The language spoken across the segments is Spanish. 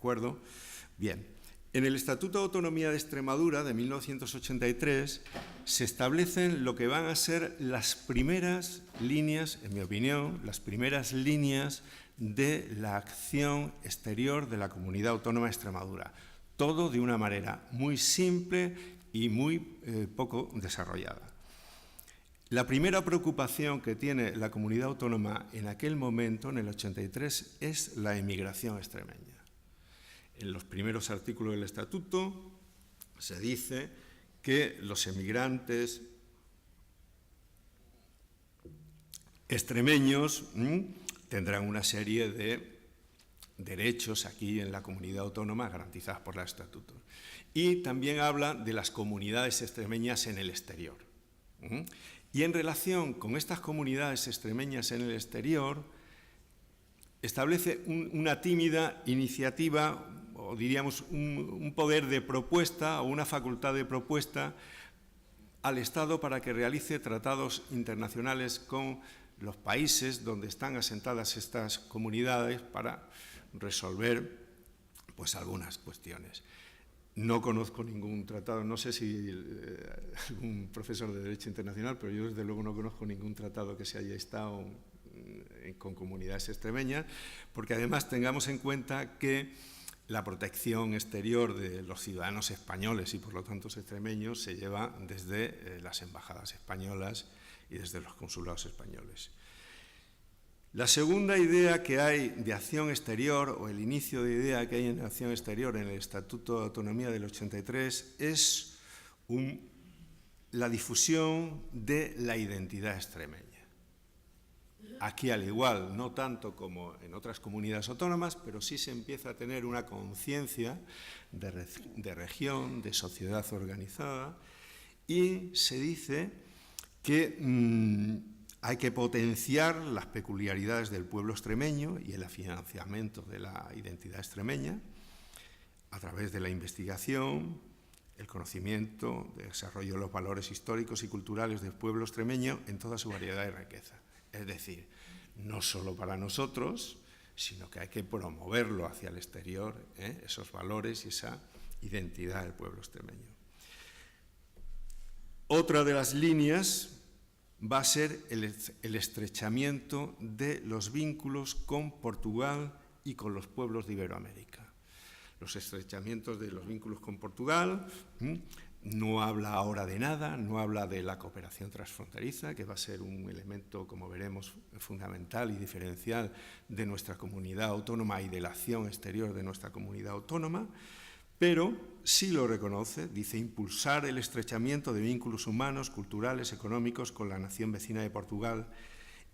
acuerdo? Bien, en el Estatuto de Autonomía de Extremadura de 1983 se establecen lo que van a ser las primeras líneas, en mi opinión, las primeras líneas de la acción exterior de la Comunidad Autónoma de Extremadura. Todo de una manera muy simple y muy poco desarrollada. La primera preocupación que tiene la comunidad autónoma en aquel momento, en el 83, es la emigración extremeña. En los primeros artículos del Estatuto se dice que los emigrantes extremeños tendrán una serie de derechos aquí en la comunidad autónoma garantizados por el Estatuto. Y también habla de las comunidades extremeñas en el exterior. Y en relación con estas comunidades extremeñas en el exterior, establece una tímida iniciativa, o diríamos un poder de propuesta o una facultad de propuesta al Estado para que realice tratados internacionales con los países donde están asentadas estas comunidades para resolver pues algunas cuestiones. No conozco ningún tratado, no sé si algún profesor de Derecho Internacional, pero yo desde luego no conozco ningún tratado que se haya estado con comunidades extremeñas, porque además tengamos en cuenta que la protección exterior de los ciudadanos españoles y por lo tanto extremeños se lleva desde las embajadas españolas y desde los consulados españoles. La segunda idea que hay de acción exterior, o el inicio de idea que hay en acción exterior en el Estatuto de Autonomía del 83, es la difusión de la identidad extremeña. Aquí, al igual, no tanto como en otras comunidades autónomas, pero sí se empieza a tener una conciencia de región, de sociedad organizada, y se dice que hay que potenciar las peculiaridades del pueblo extremeño y el financiamiento de la identidad extremeña a través de la investigación, el conocimiento, el desarrollo de los valores históricos y culturales del pueblo extremeño en toda su variedad y riqueza. Es decir, no solo para nosotros, sino que hay que promoverlo hacia el exterior, esos valores y esa identidad del pueblo extremeño. Otra de las líneas va a ser el estrechamiento de los vínculos con Portugal y con los pueblos de Iberoamérica. Los estrechamientos de los vínculos con Portugal, no habla ahora de nada, no habla de la cooperación transfronteriza, que va a ser un elemento, como veremos, fundamental y diferencial de nuestra comunidad autónoma y de la acción exterior de nuestra comunidad autónoma, pero sí lo reconoce, dice impulsar el estrechamiento de vínculos humanos, culturales, económicos con la nación vecina de Portugal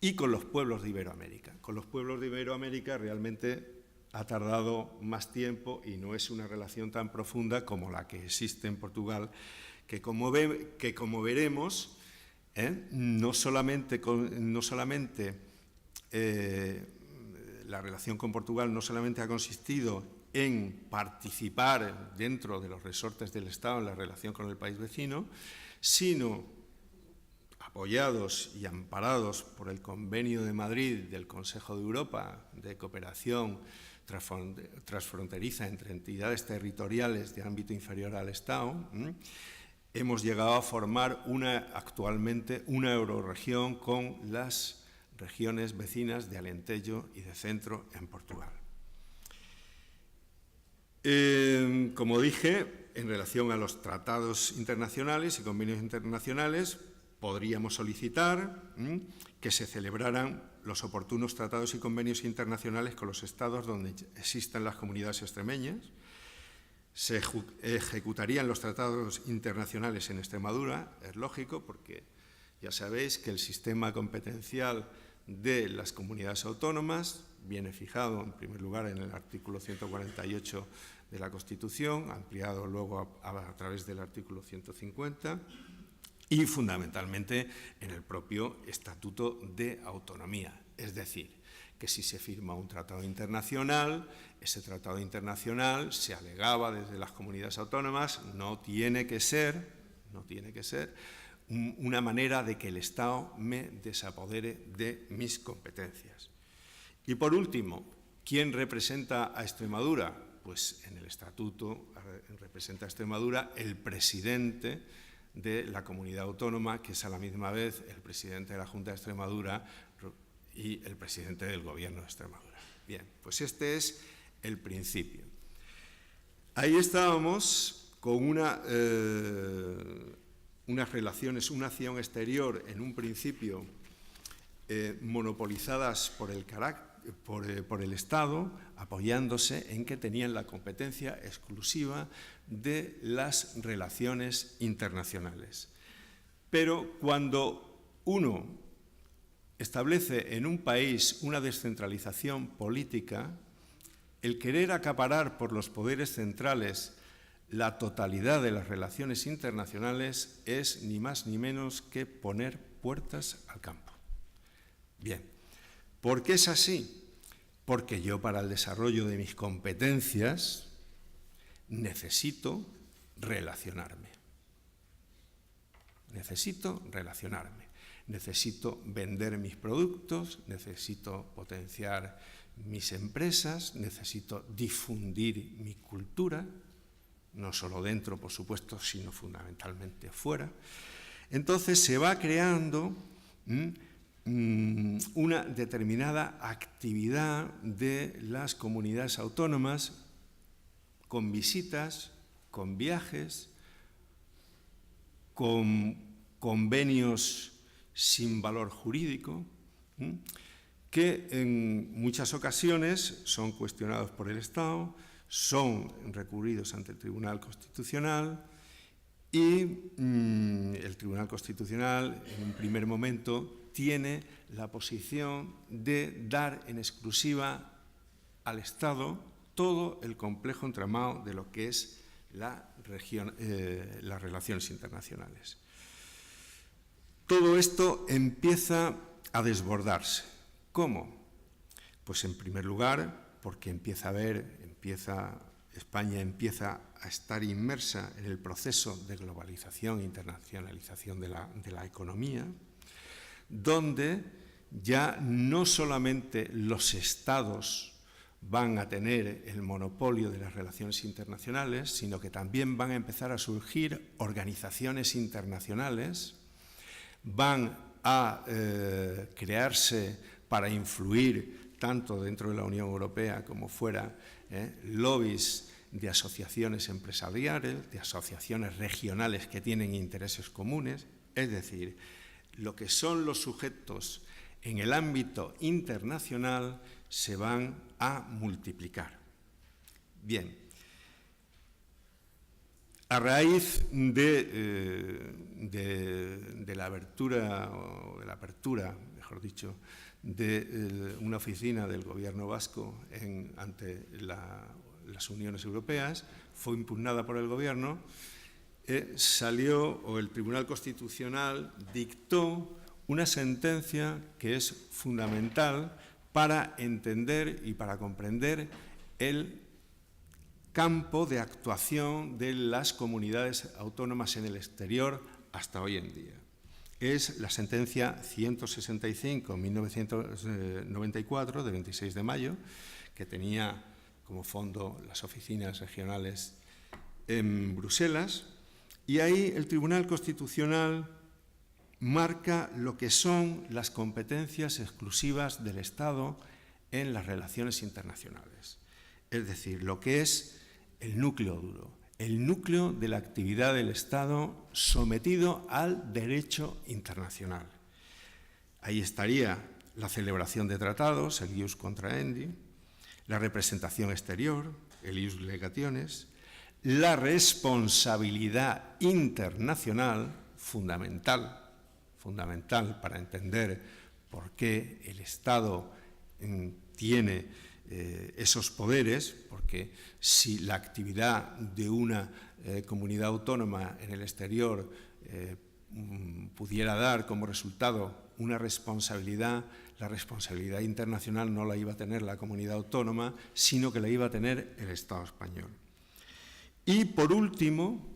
y con los pueblos de Iberoamérica. Con los pueblos de Iberoamérica realmente ha tardado más tiempo y no es una relación tan profunda como la que existe en Portugal, que como veremos, no solamente la relación con Portugal no solamente ha consistido en participar dentro de los resortes del Estado en la relación con el país vecino, sino apoyados y amparados por el Convenio de Madrid del Consejo de Europa de cooperación transfronteriza entre entidades territoriales de ámbito inferior al Estado, hemos llegado a formar actualmente una eurorregión con las regiones vecinas de Alentejo y de Centro en Portugal. Como dije, en relación a los tratados internacionales y convenios internacionales, podríamos solicitar que se celebraran los oportunos tratados y convenios internacionales con los estados donde existan las comunidades extremeñas. Se ejecutarían los tratados internacionales en Extremadura, es lógico, porque ya sabéis que el sistema competencial de las comunidades autónomas viene fijado, en primer lugar, en el artículo 148 de la Constitución, ampliado luego a través del artículo 150, y fundamentalmente en el propio Estatuto de Autonomía. Es decir, que si se firma un tratado internacional, ese tratado internacional se alegaba desde las comunidades autónomas, no tiene que ser una manera de que el Estado me desapodere de mis competencias. Y por último, ¿quién representa a Extremadura? pues en el estatuto representa a Extremadura el presidente de la comunidad autónoma, que es a la misma vez el presidente de la Junta de Extremadura y el presidente del Gobierno de Extremadura. Bien, pues este es el principio. Ahí estábamos con unas relaciones, una acción exterior en un principio monopolizadas por el Estado, apoyándose en que tenían la competencia exclusiva de las relaciones internacionales. Pero cuando uno establece en un país una descentralización política, el querer acaparar por los poderes centrales la totalidad de las relaciones internacionales es ni más ni menos que poner puertas al campo. Bien, ¿por qué es así? Porque yo, para el desarrollo de mis competencias, necesito relacionarme. Necesito vender mis productos, necesito potenciar mis empresas, necesito difundir mi cultura, no solo dentro, por supuesto, sino fundamentalmente fuera. Entonces se va creando una determinada actividad de las comunidades autónomas con visitas, con viajes, con convenios sin valor jurídico, que en muchas ocasiones son cuestionados por el Estado, son recurridos ante el Tribunal Constitucional y el Tribunal Constitucional en un primer momento tiene la posición de dar en exclusiva al Estado todo el complejo entramado de lo que es las relaciones internacionales. Todo esto empieza a desbordarse. ¿Cómo? Pues en primer lugar porque España empieza a estar inmersa en el proceso de globalización e internacionalización de la economía, donde ya no solamente los Estados van a tener el monopolio de las relaciones internacionales, sino que también van a empezar a surgir organizaciones internacionales, van a crearse para influir tanto dentro de la Unión Europea como fuera, lobbies de asociaciones empresariales, de asociaciones regionales que tienen intereses comunes, es decir, lo que son los sujetos en el ámbito internacional se van a multiplicar. Bien, a raíz de la apertura, mejor dicho, de una oficina del Gobierno vasco ante las uniones europeas, fue impugnada por el Gobierno, el Tribunal Constitucional dictó una sentencia que es fundamental para entender y para comprender el campo de actuación de las comunidades autónomas en el exterior hasta hoy en día. Es la sentencia 165/1994, de 26 de mayo, que tenía como fondo las oficinas regionales en Bruselas, y ahí el Tribunal Constitucional marca lo que son las competencias exclusivas del Estado en las relaciones internacionales. Es decir, lo que es el núcleo duro, el núcleo de la actividad del Estado sometido al derecho internacional. Ahí estaría la celebración de tratados, el ius contraendi, la representación exterior, el ius legationes, la responsabilidad internacional, fundamental para entender por qué el Estado tiene esos poderes, porque si la actividad de una comunidad autónoma en el exterior pudiera dar como resultado una responsabilidad, la responsabilidad internacional no la iba a tener la comunidad autónoma, sino que la iba a tener el Estado español. Y por último,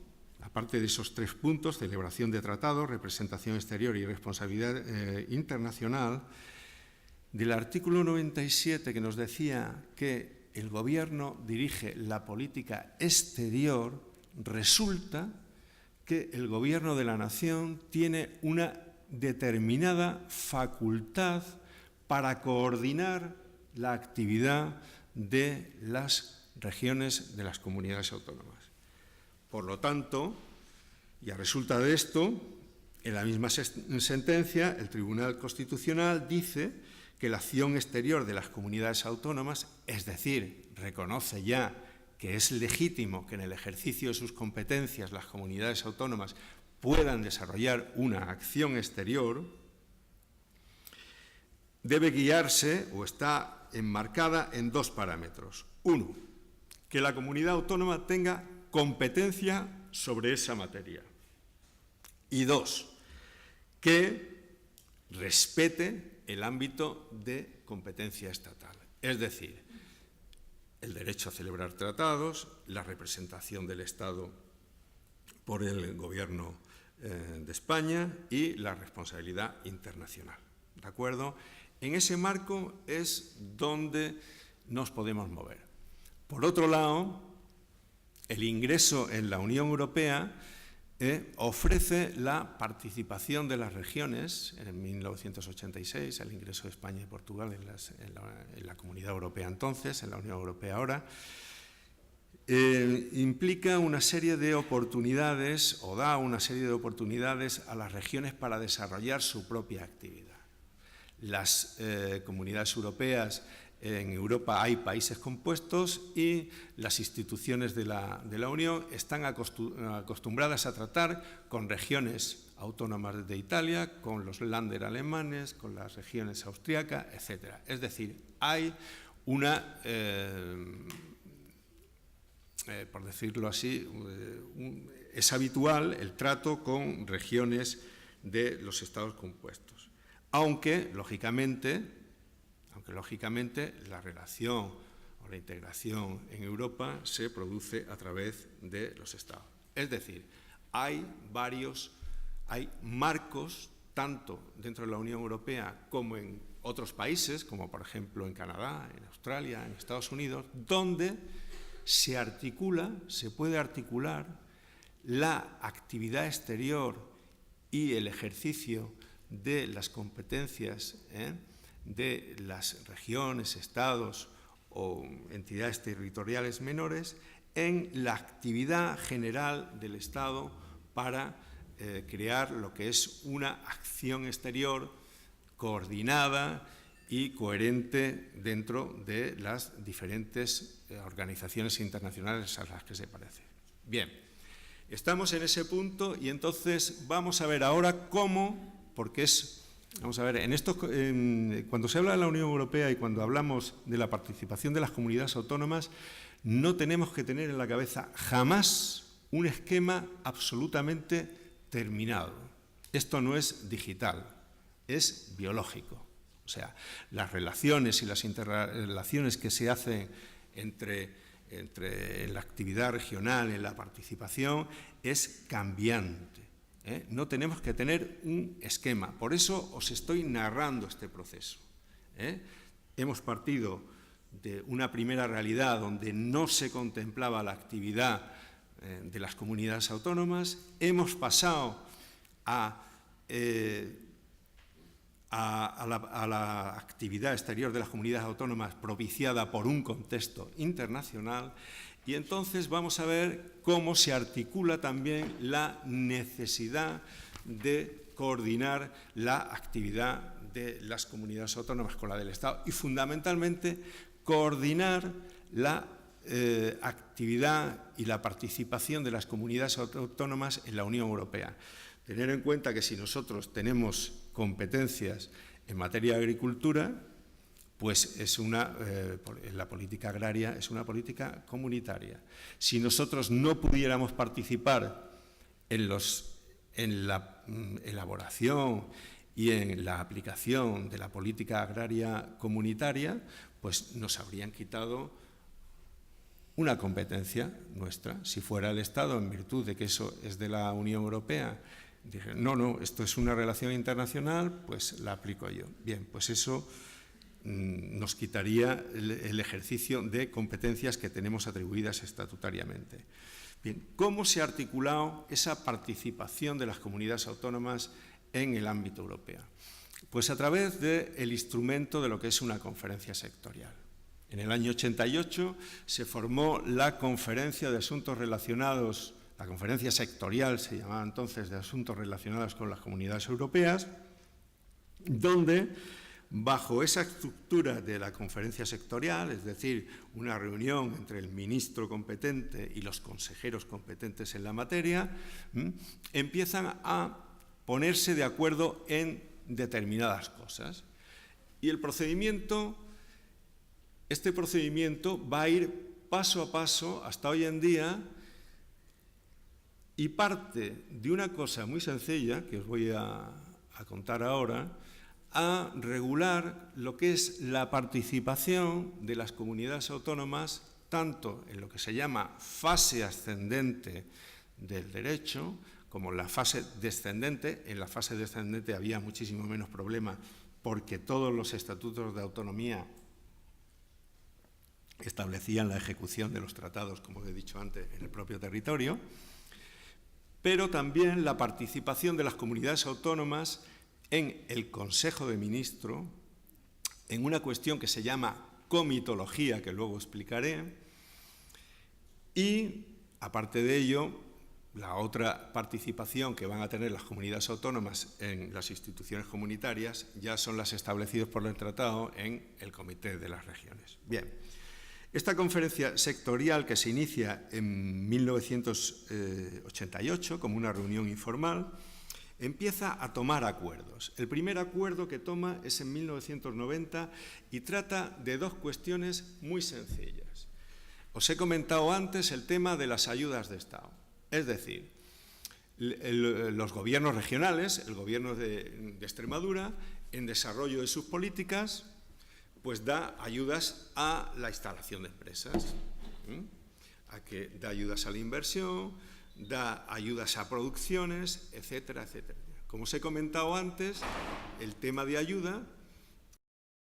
aparte de esos tres puntos, celebración de tratados, representación exterior y responsabilidad internacional, del artículo 97, que nos decía que el gobierno dirige la política exterior, resulta que el gobierno de la nación tiene una determinada facultad para coordinar la actividad de las regiones de las comunidades autónomas. Por lo tanto, y a resulta de esto, en la misma sentencia, el Tribunal Constitucional dice que la acción exterior de las comunidades autónomas, es decir, reconoce ya que es legítimo que en el ejercicio de sus competencias las comunidades autónomas puedan desarrollar una acción exterior, debe guiarse o está enmarcada en dos parámetros. Uno, que la comunidad autónoma tenga competencia sobre esa materia. Y dos, que respete el ámbito de competencia estatal. Es decir, el derecho a celebrar tratados, la representación del Estado por el Gobierno de España y la responsabilidad internacional. ¿De acuerdo? En ese marco es donde nos podemos mover. Por otro lado, el ingreso en la Unión Europea ofrece la participación de las regiones. En 1986, el ingreso de España y Portugal en la Comunidad Europea entonces, en la Unión Europea ahora, implica una serie de oportunidades o da una serie de oportunidades a las regiones para desarrollar su propia actividad. Las comunidades europeas, en Europa hay países compuestos y las instituciones de la Unión están acostumbradas a tratar con regiones autónomas de Italia, con los Länder alemanes, con las regiones austríacas, etc. Es decir, hay una, por decirlo así, es habitual el trato con regiones de los estados compuestos. Aunque, lógicamente, la relación o la integración en Europa se produce a través de los Estados. Es decir, hay marcos, tanto dentro de la Unión Europea como en otros países, como por ejemplo en Canadá, en Australia, en Estados Unidos, donde se puede articular la actividad exterior y el ejercicio de las competencias de las regiones, estados o entidades territoriales menores en la actividad general del Estado para crear lo que es una acción exterior coordinada y coherente dentro de las diferentes organizaciones internacionales a las que se parece. Bien, estamos en ese punto y entonces vamos a ver ahora cómo. Porque vamos a ver, cuando se habla de la Unión Europea y cuando hablamos de la participación de las comunidades autónomas, no tenemos que tener en la cabeza jamás un esquema absolutamente terminado. Esto no es digital, es biológico. O sea, las relaciones y las interrelaciones que se hacen entre la actividad regional, en la participación, es cambiante. No tenemos que tener un esquema. Por eso os estoy narrando este proceso. Hemos partido de una primera realidad donde no se contemplaba la actividad de las comunidades autónomas. Hemos pasado a la actividad exterior de las comunidades autónomas propiciada por un contexto internacional. Y entonces vamos a ver cómo se articula también la necesidad de coordinar la actividad de las comunidades autónomas con la del Estado y fundamentalmente coordinar la actividad y la participación de las comunidades autónomas en la Unión Europea. Tener en cuenta que si nosotros tenemos competencias en materia de agricultura, pues la política agraria es una política comunitaria. Si nosotros no pudiéramos participar en la elaboración y en la aplicación de la política agraria comunitaria, pues nos habrían quitado una competencia nuestra. Si fuera el Estado, en virtud de que eso es de la Unión Europea, dije, no, esto es una relación internacional, pues la aplico yo. Bien, pues eso nos quitaría el ejercicio de competencias que tenemos atribuidas estatutariamente. Bien, ¿cómo se ha articulado esa participación de las comunidades autónomas en el ámbito europeo? Pues a través del instrumento de lo que es una conferencia sectorial. En el año 88 se formó la Conferencia de Asuntos Relacionados, la Conferencia Sectorial se llamaba entonces, de Asuntos Relacionados con las Comunidades Europeas, donde, bajo esa estructura de la conferencia sectorial, es decir, una reunión entre el ministro competente y los consejeros competentes en la materia, empiezan a ponerse de acuerdo en determinadas cosas. Y este procedimiento va a ir paso a paso hasta hoy en día y parte de una cosa muy sencilla, que os voy a contar ahora, a regular lo que es la participación de las comunidades autónomas tanto en lo que se llama fase ascendente del derecho como en la fase descendente. En la fase descendente había muchísimo menos problema porque todos los estatutos de autonomía establecían la ejecución de los tratados, como he dicho antes, en el propio territorio, pero también la participación de las comunidades autónomas en el Consejo de Ministros, en una cuestión que se llama comitología, que luego explicaré, y, aparte de ello, la otra participación que van a tener las comunidades autónomas en las instituciones comunitarias ya son las establecidas por el tratado en el Comité de las Regiones. Bien, esta conferencia sectorial, que se inicia en 1988 como una reunión informal, empieza a tomar acuerdos. El primer acuerdo que toma es en 1990 y trata de dos cuestiones muy sencillas. Os he comentado antes el tema de las ayudas de Estado. Es decir, los gobiernos regionales, el gobierno de Extremadura, en desarrollo de sus políticas, pues da ayudas a la instalación de empresas, da ayudas a la inversión, da ayudas a producciones, etcétera, etcétera. Como os he comentado antes, el tema de ayuda